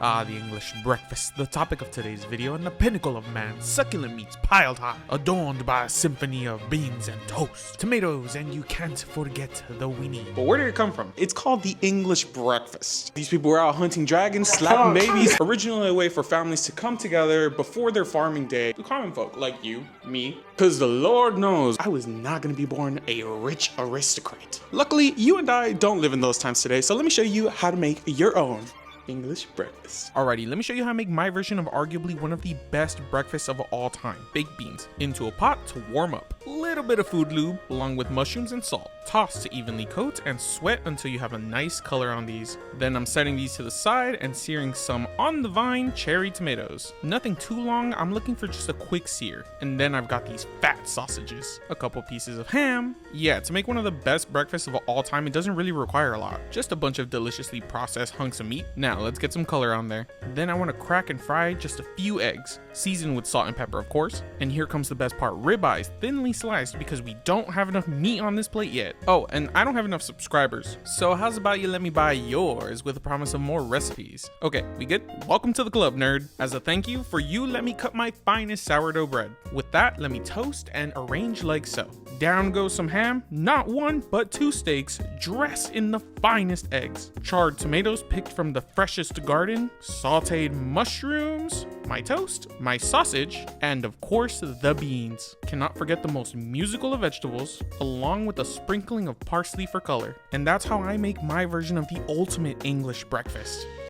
The English breakfast, the topic of today's video, and the pinnacle of man, succulent meats piled high, adorned by a symphony of beans and toast, tomatoes, and you can't forget the weenie. But where did it come from? It's called the English breakfast. These people were out hunting dragons, slapping babies, originally a way for families to come together before their farming day. The common folk like you, me, because the Lord knows I was not going to be born a rich aristocrat. Luckily, you and I don't live in those times today, so let me show you how to make your own English breakfast. Alrighty, let me show you how to make my version of arguably one of the best breakfasts of all time. Baked beans into a pot to warm up. Little bit of food lube along with mushrooms and salt. Toss to evenly coat and sweat until you have a nice color on these. Then I'm setting these to the side and searing some on the vine cherry tomatoes. Nothing too long, I'm looking for just a quick sear. And then I've got these fat sausages. A couple pieces of ham. Yeah, to make one of the best breakfasts of all time, it doesn't really require a lot. Just a bunch of deliciously processed hunks of meat. Now let's get some color on there. Then I want to crack and fry just a few eggs. Seasoned with salt and pepper, of course. And here comes the best part, ribeyes, thinly sliced because we don't have enough meat on this plate yet. Oh, and I don't have enough subscribers. So how's about you let me buy yours with a promise of more recipes? Okay, we good? Welcome to the club, nerd. As a thank you for you, let me cut my finest sourdough bread. With that, let me toast and arrange like so. Down goes some ham, not one, but 2 steaks, dressed in the finest eggs. Charred tomatoes picked from the freshest garden, sauteed mushrooms, my toast, my sausage, and of course the beans. Cannot forget the most musical of vegetables, along with a sprinkling of parsley for color. And that's how I make my version of the ultimate English breakfast.